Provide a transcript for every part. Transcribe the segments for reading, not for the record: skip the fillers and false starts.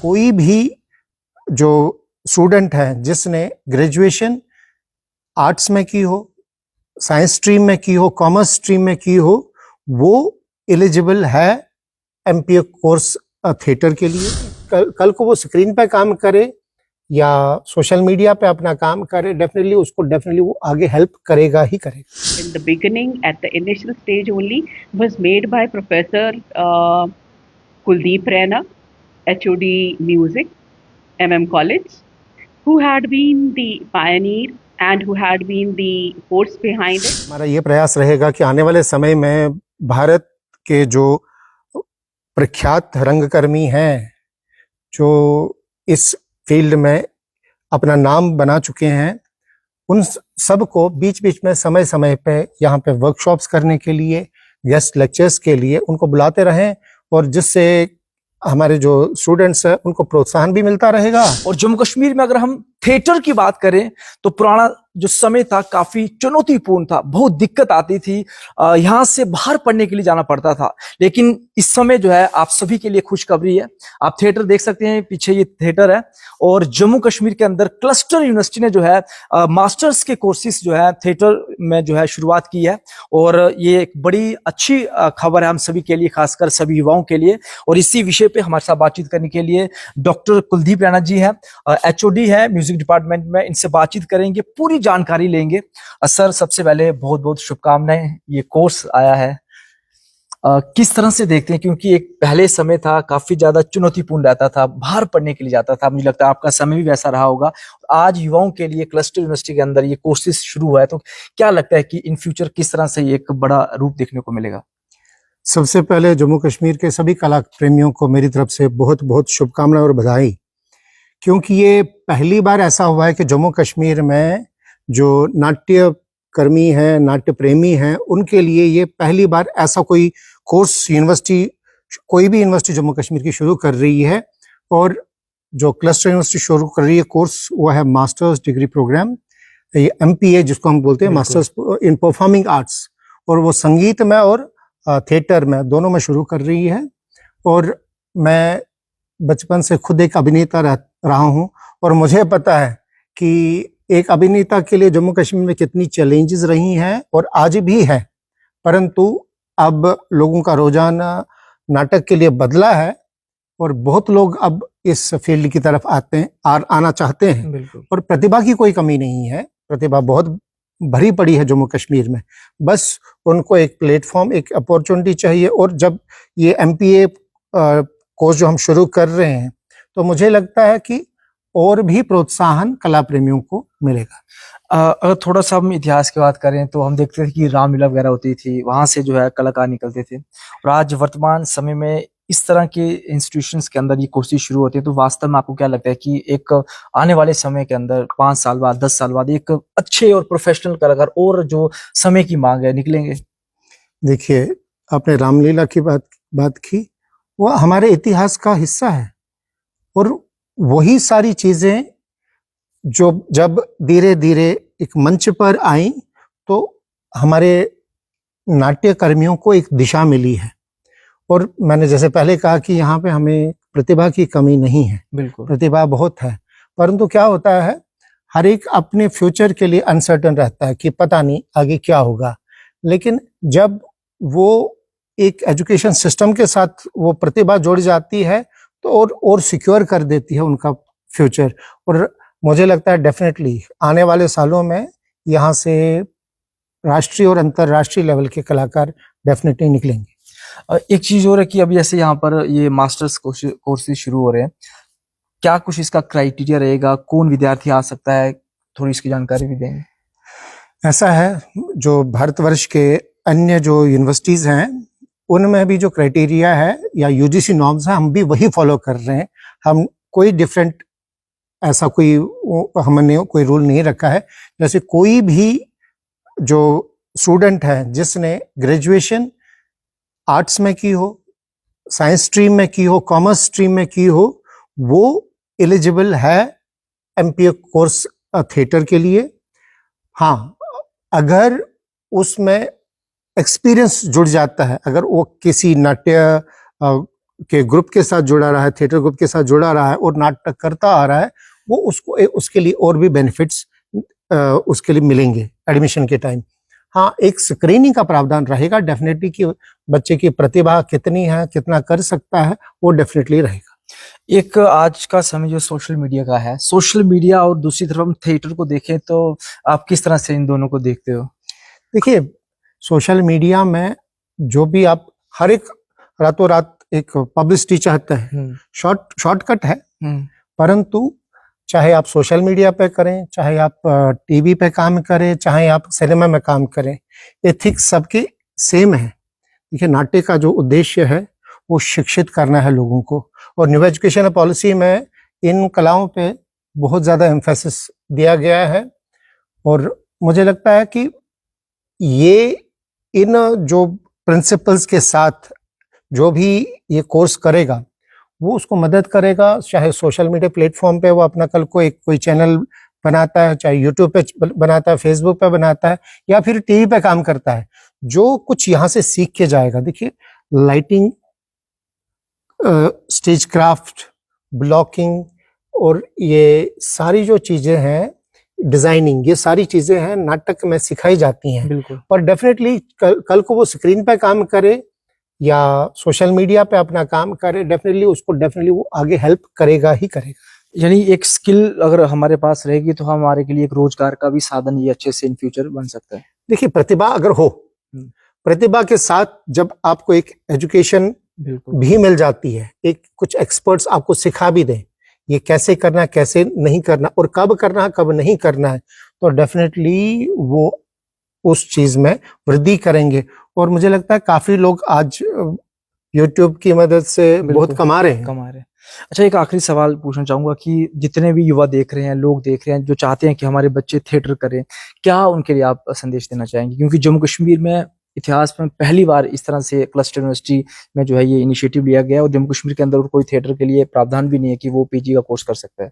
कोई भी जो स्टूडेंट है जिसने ग्रेजुएशन आर्ट्स में की हो, साइंस स्ट्रीम में की हो, कॉमर्स स्ट्रीम में की हो, वो एलिजिबल है एमपीए कोर्स थिएटर के लिए। कल को वो स्क्रीन पे काम करे या सोशल मीडिया पे अपना काम करे, डेफिनेटली वो आगे हेल्प करेगा ही करेगा। In the beginning, at the initial stage only, was made by Professor Kuldeep Raina, HOD Music, MM College, who had been the pioneer and who had been the force behind it. हमारा ये प्रयास रहेगा कि आने वाले समय में भारत के जो प्रख्यात रंगकर्मी हैं, जो इस फील्ड में अपना नाम बना चुके हैं, उन सबको बीच बीच में समय समय पे यहाँ पे वर्कशॉप्स करने के लिए, गेस्ट लेक्चर्स के लिए उनको बुलाते रहें, और जिससे हमारे जो स्टूडेंट्स हैं उनको प्रोत्साहन भी मिलता रहेगा। और जम्मू कश्मीर में अगर हम थिएटर की बात करें तो पुराना जो समय था काफी चुनौतीपूर्ण था, बहुत दिक्कत आती थी, यहाँ से बाहर पढ़ने के लिए जाना पड़ता था। लेकिन इस समय जो है आप सभी के लिए खुशखबरी है, आप थिएटर देख सकते हैं, पीछे ये थिएटर है, और जम्मू कश्मीर के अंदर क्लस्टर यूनिवर्सिटी ने जो है मास्टर्स के कोर्सेज जो है थिएटर में जो है शुरुआत की है, और ये एक बड़ी अच्छी खबर है हम सभी के लिए, खासकर सभी युवाओं के लिए। और इसी विषय पे हमारे साथ बातचीत करने के लिए डॉक्टर कुलदीप रैना जी हैं, HOD है म्यूजिक डिपार्टमेंट में, इनसे बातचीत करेंगे, पूरी जानकारी लेंगे। सर, सबसे पहले बहुत बहुत शुभकामनाएं, ये कोर्स आया है, किस तरह से देखते हैं? क्योंकि एक पहले समय था काफी ज्यादा चुनौतीपूर्ण रहता था, बाहर पढ़ने के लिए जाता था, मुझे लगता है आपका समय भी वैसा रहा होगा। आज युवाओं के लिए क्लस्टर यूनिवर्सिटी के अंदर ये कोर्सेज शुरू हुआ है, तो क्या लगता है कि इन फ्यूचर किस तरह से एक बड़ा रूप देखने को मिलेगा? सबसे पहले जम्मू कश्मीर के सभी कला प्रेमियों को मेरी तरफ से बहुत बहुत शुभकामनाएं और बधाई, क्योंकि ये पहली बार ऐसा हुआ है कि जम्मू कश्मीर में जो नाट्य कर्मी हैं, नाट्य प्रेमी हैं, उनके लिए ये पहली बार ऐसा कोई कोर्स यूनिवर्सिटी, कोई भी यूनिवर्सिटी जम्मू कश्मीर की शुरू कर रही है। और जो क्लस्टर यूनिवर्सिटी शुरू कर रही है कोर्स, वो है मास्टर्स डिग्री प्रोग्राम, ये MPA जिसको हम बोलते हैं, मास्टर्स इन परफॉर्मिंग आर्ट्स, और वो संगीत में और थिएटर में दोनों में शुरू कर रही है। और मैं बचपन से खुद एक अभिनेता रहा हूँ, और मुझे पता है कि एक अभिनेता के लिए जम्मू कश्मीर में कितनी चैलेंजेस रही हैं और आज भी है, परंतु अब लोगों का रुझान नाटक के लिए बदला है, और बहुत लोग अब इस फील्ड की तरफ आना चाहते हैं। और प्रतिभा की कोई कमी नहीं है, प्रतिभा बहुत भरी पड़ी है जम्मू कश्मीर में, बस उनको एक प्लेटफॉर्म, एक अपॉर्चुनिटी चाहिए। और जब ये MPA कोर्स जो हम शुरू कर रहे हैं, तो मुझे लगता है कि और भी प्रोत्साहन कला प्रेमियों को मिलेगा। अगर थोड़ा सा हम इतिहास की बात करें तो हम देखते थे कि रामलीला वगैरह होती थी, वहां से जो है कलाकार निकलते थे, और आज वर्तमान समय में इस तरह के इंस्टीट्यूशंस के अंदर ये कोर्सेज शुरू होते हैं। तो वास्तव में आपको क्या लगता है कि एक आने वाले समय के अंदर 5 साल बाद, 10 साल बाद एक अच्छे और प्रोफेशनल कलाकार और जो समय की मांग है निकलेंगे? देखिए, आपने रामलीला की बात की, वो हमारे इतिहास का हिस्सा है, और वही सारी चीजें जो जब धीरे धीरे एक मंच पर आई, तो हमारे नाट्य कर्मियों को एक दिशा मिली है। और मैंने जैसे पहले कहा कि यहाँ पे हमें प्रतिभा की कमी नहीं है, बिल्कुल प्रतिभा बहुत है, परंतु क्या होता है, हर एक अपने फ्यूचर के लिए अनसर्टन रहता है कि पता नहीं आगे क्या होगा। लेकिन जब वो एक एजुकेशन सिस्टम के साथ वो प्रतिभा जुड़ जाती है, तो और सिक्योर कर देती है उनका फ्यूचर। और मुझे लगता है डेफिनेटली आने वाले सालों में यहाँ से राष्ट्रीय और अंतर्राष्ट्रीय लेवल के कलाकार डेफिनेटली निकलेंगे। एक चीज और है कि अभी जैसे यहाँ पर ये मास्टर्स कोर्सेज शुरू हो रहे हैं, क्या कुछ इसका क्राइटेरिया रहेगा, कौन विद्यार्थी आ सकता है, थोड़ी इसकी जानकारी भी देंगे? ऐसा है, जो भारतवर्ष के अन्य जो यूनिवर्सिटीज हैं उनमें भी जो क्राइटेरिया है या UGC नॉर्म्स है, हम भी वही फॉलो कर रहे हैं। हम कोई डिफरेंट ऐसा हमने कोई रूल नहीं रखा है। जैसे कोई भी जो स्टूडेंट है जिसने ग्रेजुएशन आर्ट्स में की हो, साइंस स्ट्रीम में की हो, कॉमर्स स्ट्रीम में की हो, वो एलिजिबल है MPA कोर्स थिएटर के लिए। हाँ, अगर उसमें एक्सपीरियंस जुड़ जाता है। अगर वो किसी नाट्य के ग्रुप के साथ जुड़ा रहा है, थिएटर ग्रुप के साथ जुड़ा रहा है और नाटक करता आ रहा है, वो उसको उसके लिए और भी बेनिफिट्स उसके लिए मिलेंगे एडमिशन के टाइम। हाँ, एक स्क्रीनिंग का प्रावधान रहेगा डेफिनेटली कि बच्चे की प्रतिभा कितनी है, कितना कर सकता है, वो डेफिनेटली रहेगा। एक आज का समय जो सोशल मीडिया का है, सोशल मीडिया और दूसरी तरफ हम थिएटर को देखें तो आप किस तरह से इन दोनों को देखते हो? देखिए, सोशल मीडिया में जो भी आप हर एक रातों रात एक पब्लिसिटी चाहता है, शॉर्टकट है, परंतु चाहे आप सोशल मीडिया पे करें, चाहे आप टीवी पे काम करें, चाहे आप सिनेमा में काम करें, एथिक्स सबके सेम है। देखिए, नाट्य का जो उद्देश्य है वो शिक्षित करना है लोगों को, और न्यू एजुकेशन पॉलिसी में इन कलाओं पे बहुत ज़्यादा एम्फेसिस दिया गया है। और मुझे लगता है कि ये इन जो प्रिंसिपल्स के साथ जो भी ये कोर्स करेगा वो उसको मदद करेगा, चाहे सोशल मीडिया प्लेटफॉर्म पे वो अपना कल को एक कोई चैनल बनाता है, चाहे यूट्यूब पे बनाता है, फेसबुक पे बनाता है, या फिर टीवी पे काम करता है, जो कुछ यहाँ से सीख के जाएगा। देखिए, लाइटिंग, स्टेज क्राफ्ट, ब्लॉकिंग और ये सारी जो चीजें हैं, डिजाइनिंग, ये सारी चीजें हैं नाटक में सिखाई जाती हैं। बिल्कुल। और डेफिनेटली कल को वो स्क्रीन पे काम करे या सोशल मीडिया पे अपना काम करे, डेफिनेटली उसको डेफिनेटली वो आगे हेल्प करेगा ही करेगा। यानी एक स्किल अगर हमारे पास रहेगी तो हमारे के लिए एक रोजगार का भी साधन ये अच्छे से इन फ्यूचर बन सकता है। देखिए, प्रतिभा अगर हो, प्रतिभा के साथ जब आपको एक एजुकेशन भी मिल जाती है, एक कुछ एक्सपर्ट्स आपको सिखा भी दें ये कैसे करना है, कैसे नहीं करना, और कब करना है, कब नहीं करना है, तो डेफिनेटली वो उस चीज में वृद्धि करेंगे। और मुझे लगता है काफी लोग आज यूट्यूब की मदद से बहुत कमा रहे हैं। अच्छा, एक आखिरी सवाल पूछना चाहूंगा कि जितने भी युवा देख रहे हैं, लोग देख रहे हैं जो चाहते हैं कि हमारे बच्चे थिएटर करें, क्या उनके लिए आप संदेश देना चाहेंगे? क्योंकि जम्मू कश्मीर में इतिहास में पहली बार इस तरह से क्लस्टर यूनिवर्सिटी में जो है ये इनिशिएटिव लिया गया, और जम्मू कश्मीर के अंदर कोई थिएटर के लिए प्रावधान भी नहीं है कि वो पीजी का कोर्स कर सकता है।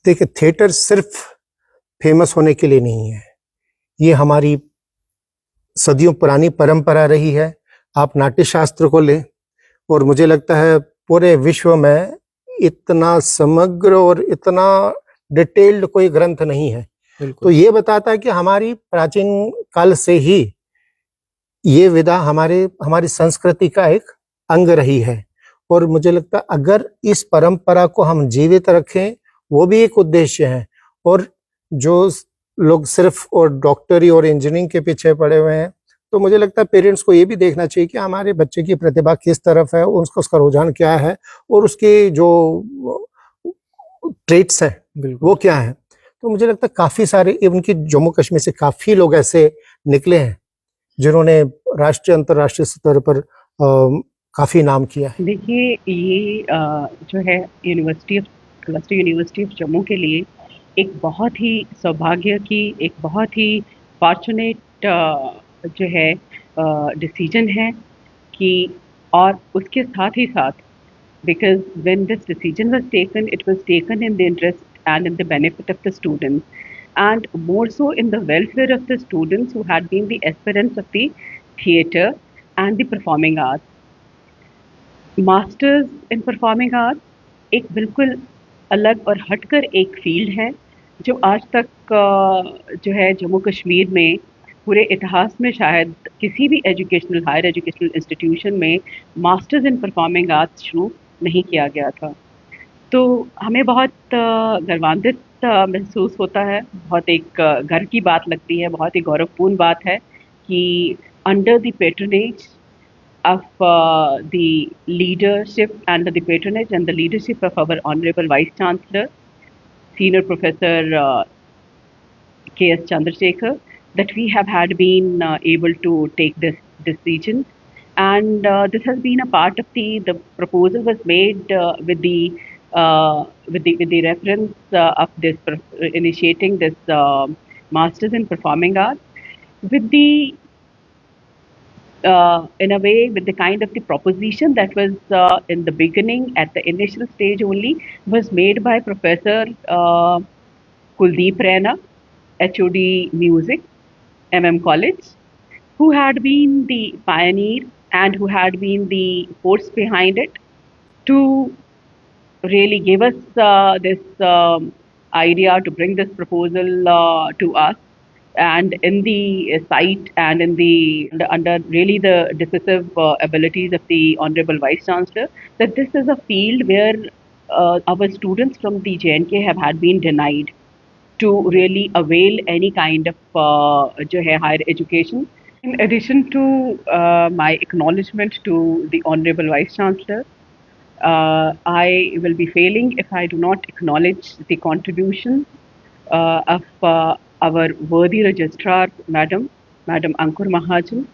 देखिए, थिएटर सिर्फ फेमस होने के लिए नहीं है, ये हमारी सदियों पुरानी परंपरा रही है। आप नाट्य शास्त्र को लें, और मुझे लगता है पूरे विश्व में इतना समग्र और इतना डिटेल्ड कोई ग्रंथ नहीं है। तो ये बताता है कि हमारी प्राचीन काल से ही ये विधा हमारी संस्कृति का एक अंग रही है। और मुझे लगता है अगर इस परंपरा को हम जीवित रखें, वो भी एक उद्देश्य है। और जो लोग सिर्फ और डॉक्टरी और इंजीनियरिंग के पीछे पड़े हुए हैं, तो मुझे लगता है पेरेंट्स को ये भी देखना चाहिए कि हमारे बच्चे की प्रतिभा किस तरफ है, उसका रुझान क्या है, और उसके जो ट्रेट्स हैं वो क्या है। तो मुझे लगता है काफी सारे, इवन की जम्मू कश्मीर से काफी लोग ऐसे निकले हैं जिन्होंने राष्ट्रीय अंतर्राष्ट्रीय स्तर पर काफी नाम किया है। देखिए, ये जो है क्लस्टर यूनिवर्सिटी ऑफ जम्मू के लिए एक बहुत ही सौभाग्य की, एक बहुत ही फॉर्चुनेट जो है डिसीजन है कि, और उसके साथ ही साथ, because when this decision was taken, it was taken in the interest and in the benefit of the students, and more so in the welfare of the students who had been the aspirants of the theatre and the performing arts. Masters in performing art एक बिल्कुल अलग और हटकर एक field है जो आज तक जो है जम्मू कश्मीर में पूरे इतिहास में शायद किसी भी हायर एजुकेशनल इंस्टीट्यूशन में मास्टर्स इन परफॉर्मिंग आर्ट्स शुरू नहीं किया गया था। तो हमें बहुत गर्वान्वित महसूस होता है, बहुत एक गर्व की बात लगती है, बहुत ही गौरवपूर्ण बात है कि under the patronage of the leadership and the patronage and the leadership of our Honorable Vice Chancellor, Senior Professor K.S. Chandrasekhar, that we have had been able to take this decision. And this has been a part of the proposal was made with the reference of this initiating this Masters in Performing Arts with the in a way, with the kind of the proposition that was in the beginning, at the initial stage only, was made by Professor Kuldeep Raina, HOD Music, MM College, who had been the pioneer and who had been the force behind it, to really give us this idea, to bring this proposal to us, and in the sight and in the under really the decisive abilities of the Honorable Vice Chancellor, that this is a field where our students from the JNK have had been denied to really avail any kind of जो है higher education. In addition to my acknowledgement to the Honorable Vice Chancellor, I will be failing if I do not acknowledge the contribution of our worthy registrar, Madam Ankur Mahajan,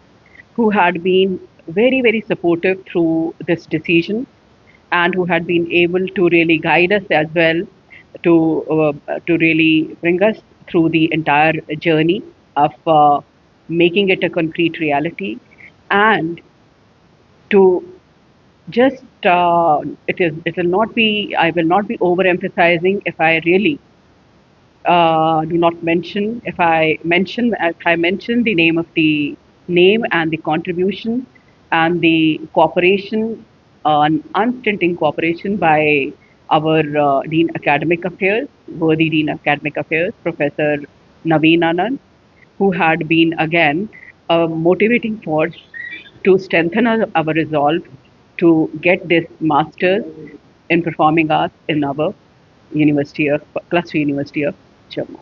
who had been very, very supportive through this decision and who had been able to really guide us as well to really bring us through the entire journey of making it a concrete reality, and to just it will not be, I will not be overemphasizing if I really do not mention, if I mention the name and the contribution and the cooperation, unstinting cooperation by our Dean Academic Affairs, worthy Dean Academic Affairs, Professor Naveen Anand, who had been again a motivating force to strengthen our resolve to get this master's in performing arts in our Cluster University of Jammu.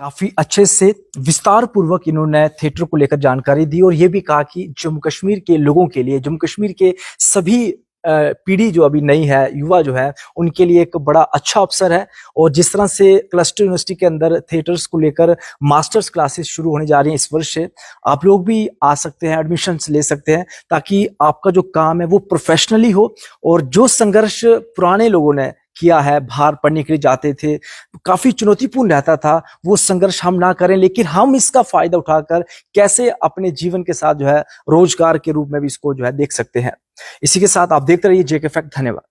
काफी अच्छे से विस्तार पूर्वक इन्होंने theatre को लेकर जानकारी दी और ये भी कहा कि जम्मू कश्मीर के लोगों के लिए, जम्मू कश्मीर के सभी पीढ़ी जो अभी नई है, युवा जो है, उनके लिए एक बड़ा अच्छा अवसर है। और जिस तरह से क्लस्टर यूनिवर्सिटी के अंदर थिएटर्स को लेकर मास्टर्स क्लासेस शुरू होने जा रही हैं इस वर्ष से, आप लोग भी आ सकते हैं, एडमिशन्स ले सकते हैं, ताकि आपका जो काम है वो प्रोफेशनली हो। और जो संघर्ष पुराने लोगों ने किया है, बाहर पढ़ने के लिए जाते थे, काफी चुनौतीपूर्ण रहता था, वो संघर्ष हम ना करें, लेकिन हम इसका फायदा उठाकर कैसे अपने जीवन के साथ जो है रोजगार के रूप में भी इसको जो है देख सकते हैं। इसी के साथ आप देखते रहिए जेके फैक्ट। धन्यवाद।